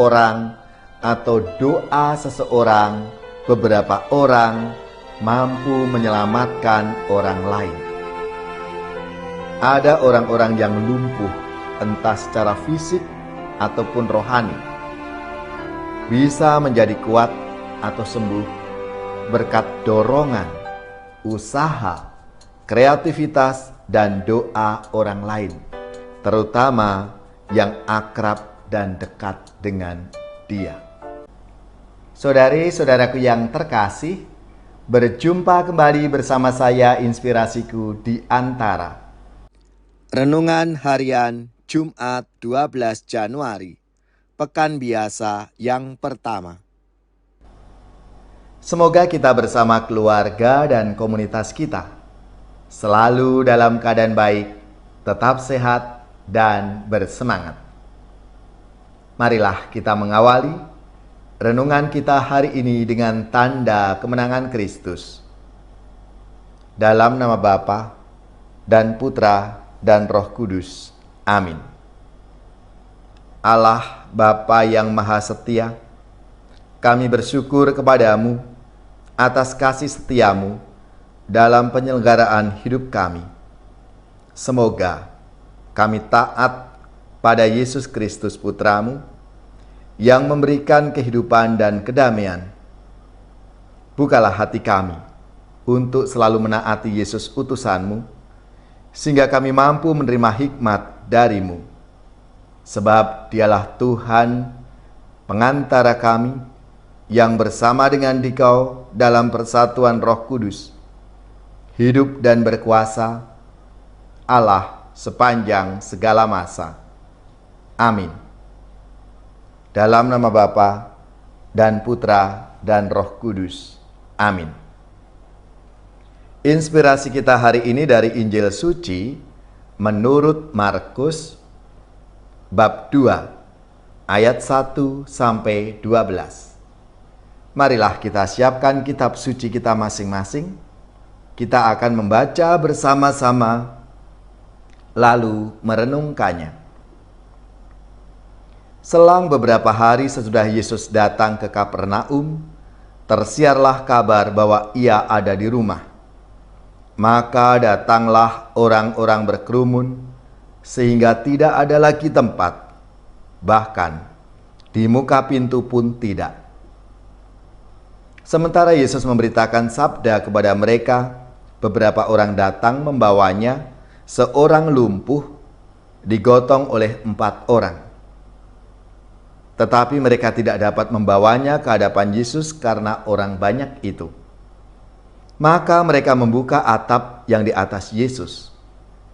orang atau doa seseorang, beberapa orang mampu menyelamatkan orang lain. Ada orang-orang yang lumpuh, entah secara fisik ataupun rohani, bisa menjadi kuat atau sembuh berkat dorongan, usaha, kreativitas, dan doa orang lain, terutama yang akrab dan dekat dengan dia. Saudari-saudaraku yang terkasih, berjumpa kembali bersama saya Inspirasiku di Antara. Renungan Harian Jumat 12 Januari, Pekan Biasa yang pertama. Semoga kita bersama keluarga dan komunitas kita selalu dalam keadaan baik, tetap sehat, dan bersemangat. Marilah kita mengawali renungan kita hari ini dengan tanda kemenangan Kristus. Dalam nama Bapa dan Putra dan Roh Kudus. Amin. Allah Bapa yang Maha Setia, kami bersyukur kepadamu atas kasih setiamu dalam penyelenggaraan hidup kami. Semoga kami taat pada Yesus Kristus Putramu yang memberikan kehidupan dan kedamaian. Bukalah hati kami untuk selalu menaati Yesus utusanmu, sehingga kami mampu menerima hikmat darimu. Sebab dialah Tuhan pengantara kami yang bersama dengan Dikau dalam persatuan Roh Kudus, hidup dan berkuasa Allah sepanjang segala masa. Amin. Dalam nama Bapa dan Putra dan Roh Kudus. Amin. Inspirasi kita hari ini dari Injil Suci menurut Markus bab 2 ayat 1 sampai 12. Marilah kita siapkan kitab suci kita masing-masing. Kita akan membaca bersama-sama lalu merenungkannya. Selang beberapa hari sesudah Yesus datang ke Kapernaum, tersiarlah kabar bahwa ia ada di rumah. Maka datanglah orang-orang berkerumun, sehingga tidak ada lagi tempat, bahkan di muka pintu pun tidak. Sementara Yesus memberitakan sabda kepada mereka, beberapa orang datang membawanya seorang lumpuh digotong oleh 4 orang. Tetapi mereka tidak dapat membawanya ke hadapan Yesus karena orang banyak itu. Maka mereka membuka atap yang di atas Yesus.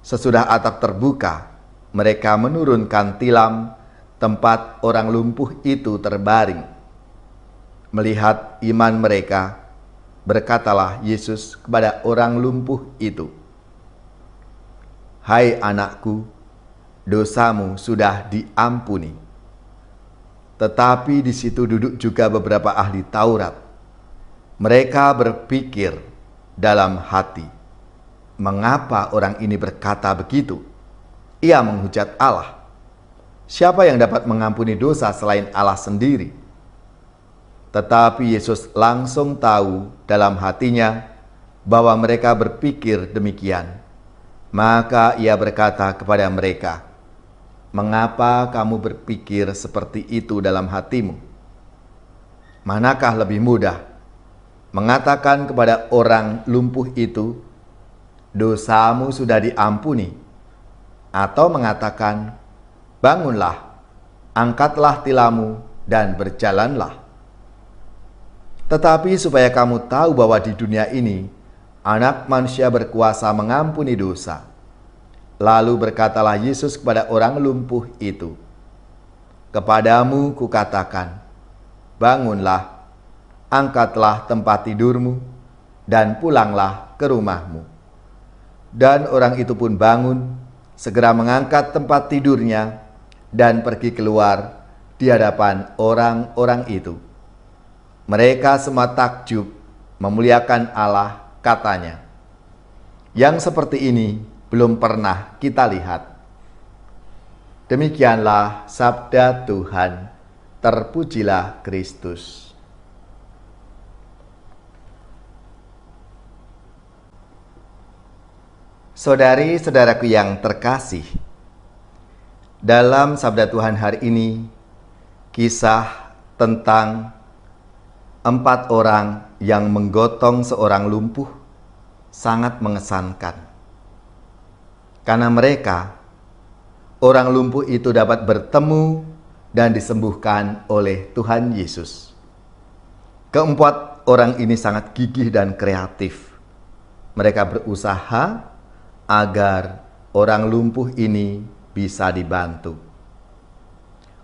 Sesudah atap terbuka, mereka menurunkan tilam tempat orang lumpuh itu terbaring. Melihat iman mereka, berkatalah Yesus kepada orang lumpuh itu, "Hai anakku, dosamu sudah diampuni." Tetapi di situ duduk juga beberapa ahli Taurat. Mereka berpikir dalam hati, "Mengapa orang ini berkata begitu? Ia menghujat Allah. Siapa yang dapat mengampuni dosa selain Allah sendiri?" Tetapi Yesus langsung tahu dalam hatinya bahwa mereka berpikir demikian. Maka ia berkata kepada mereka, "Mengapa kamu berpikir seperti itu dalam hatimu? Manakah lebih mudah, mengatakan kepada orang lumpuh itu, 'Dosamu sudah diampuni,' atau mengatakan, 'Bangunlah, angkatlah tilammu dan berjalanlah'? Tetapi supaya kamu tahu bahwa di dunia ini Anak Manusia berkuasa mengampuni dosa." Lalu berkatalah Yesus kepada orang lumpuh itu, "Kepadamu kukatakan, bangunlah, angkatlah tempat tidurmu, dan pulanglah ke rumahmu." Dan orang itu pun bangun, segera mengangkat tempat tidurnya, dan pergi keluar di hadapan orang-orang itu. Mereka semua takjub, memuliakan Allah, katanya, "Yang seperti ini belum pernah kita lihat." Demikianlah sabda Tuhan. Terpujilah Kristus. Saudari-saudaraku yang terkasih, dalam Sabda Tuhan hari ini, kisah tentang 4 orang yang menggotong seorang lumpuh sangat mengesankan. Karena mereka, orang lumpuh itu dapat bertemu dan disembuhkan oleh Tuhan Yesus. Keempat orang ini sangat gigih dan kreatif. Mereka berusaha agar orang lumpuh ini bisa dibantu.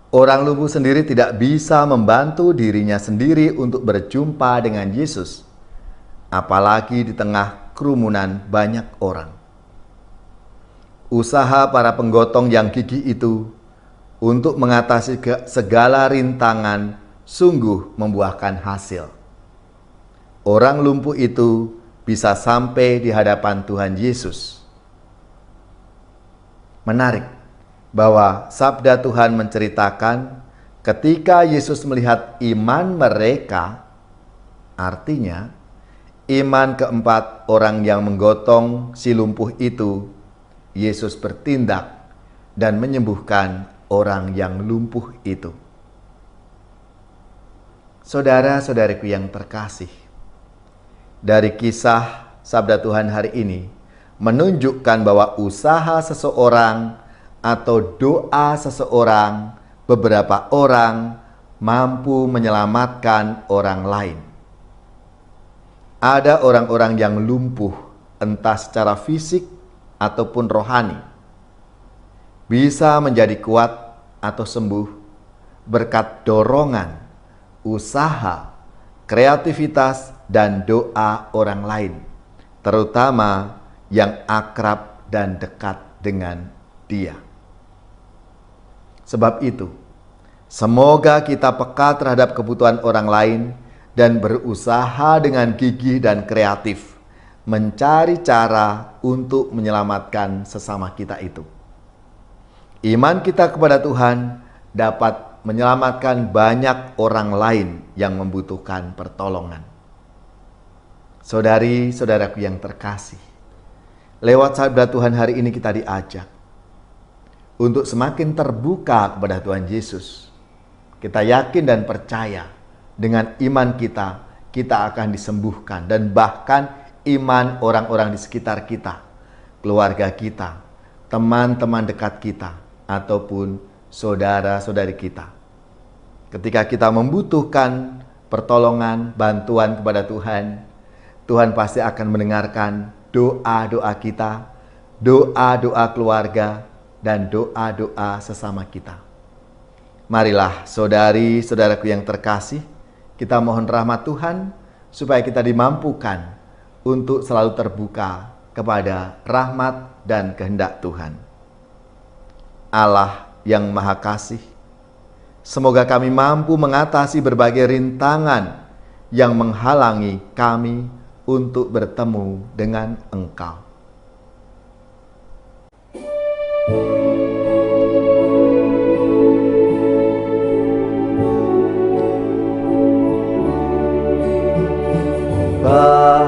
Orang lumpuh sendiri tidak bisa membantu dirinya sendiri untuk berjumpa dengan Yesus, apalagi di tengah kerumunan banyak orang. Usaha para penggotong yang gigih itu untuk mengatasi segala rintangan sungguh membuahkan hasil. Orang lumpuh itu bisa sampai di hadapan Tuhan Yesus. Menarik bahwa sabda Tuhan menceritakan ketika Yesus melihat iman mereka, artinya iman keempat orang yang menggotong si lumpuh itu, Yesus bertindak dan menyembuhkan orang yang lumpuh itu. Saudara-saudariku yang terkasih, dari kisah sabda Tuhan hari ini menunjukkan bahwa usaha seseorang atau doa seseorang, beberapa orang mampu menyelamatkan orang lain. Ada orang-orang yang lumpuh entah secara fisik ataupun rohani, bisa menjadi kuat atau sembuh berkat dorongan, usaha, kreativitas, dan doa orang lain, terutama yang akrab dan dekat dengan dia. Sebab itu, semoga kita peka terhadap kebutuhan orang lain dan berusaha dengan gigih dan kreatif mencari cara untuk menyelamatkan sesama kita itu. Iman kita kepada Tuhan dapat menyelamatkan banyak orang lain yang membutuhkan pertolongan. Saudari-saudaraku yang terkasih, lewat sabda Tuhan hari ini kita diajak untuk semakin terbuka kepada Tuhan Yesus. Kita yakin dan percaya dengan iman kita, kita akan disembuhkan, dan bahkan iman orang-orang di sekitar kita, keluarga kita, teman-teman dekat kita, ataupun saudara-saudari kita. Ketika kita membutuhkan pertolongan, bantuan kepada Tuhan, Tuhan pasti akan mendengarkan doa-doa kita, doa-doa keluarga, dan doa-doa sesama kita. Marilah saudari-saudaraku yang terkasih, kita mohon rahmat Tuhan supaya kita dimampukan untuk selalu terbuka kepada rahmat dan kehendak Tuhan. Allah yang Maha Kasih, semoga kami mampu mengatasi berbagai rintangan yang menghalangi kami untuk bertemu dengan Engkau.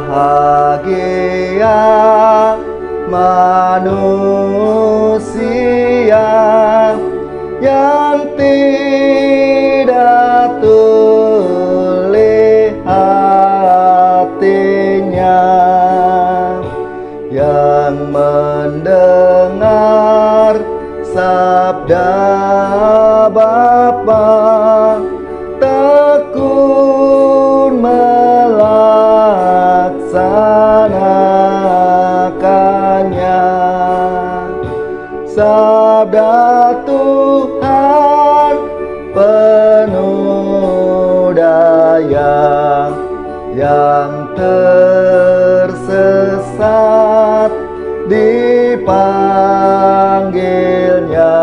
Bahagia manusia yang tidak tuli hatinya, yang mendengar sabda Bapa, tekun melaksanakannya. Sabda Tuhan penuh daya, yang tersesat dipanggilnya,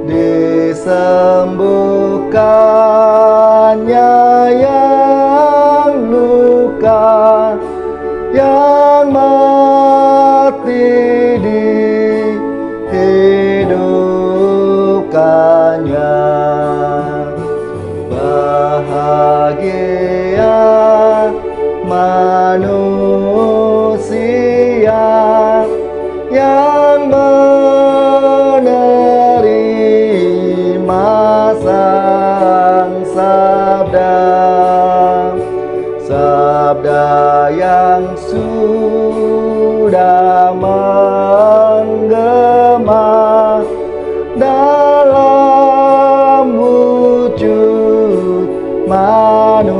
disembuhkannya yang luka, yang mati dihidupkannya. sabda yang sudah menggema dalam wujud manusia.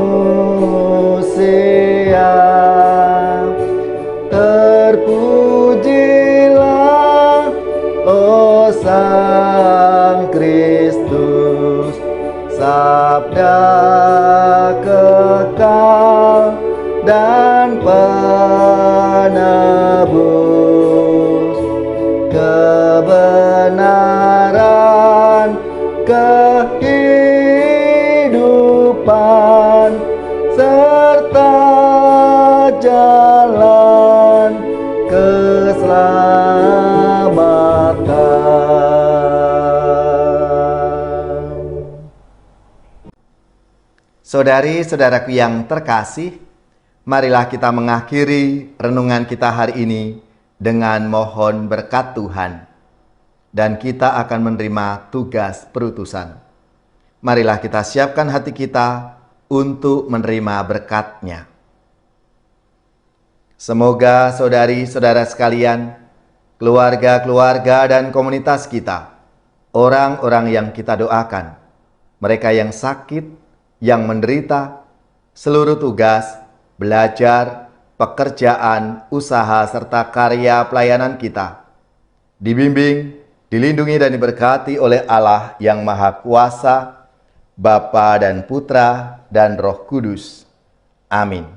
Terpujilah, oh Sang Kristus, sabda kekal dan penebus, kebenaran, kehidupan, serta jalan keselamatan. Saudari-saudaraku yang terkasih, marilah kita mengakhiri renungan kita hari ini dengan mohon berkat Tuhan. Dan kita akan menerima tugas perutusan. Marilah kita siapkan hati kita untuk menerima berkat-Nya. Semoga saudari-saudara sekalian, keluarga-keluarga dan komunitas kita, orang-orang yang kita doakan, mereka yang sakit, yang menderita, seluruh tugas, belajar, pekerjaan, usaha, serta karya pelayanan kita, dibimbing, dilindungi dan diberkati oleh Allah yang Maha Kuasa, Bapa dan Putra dan Roh Kudus. Amin.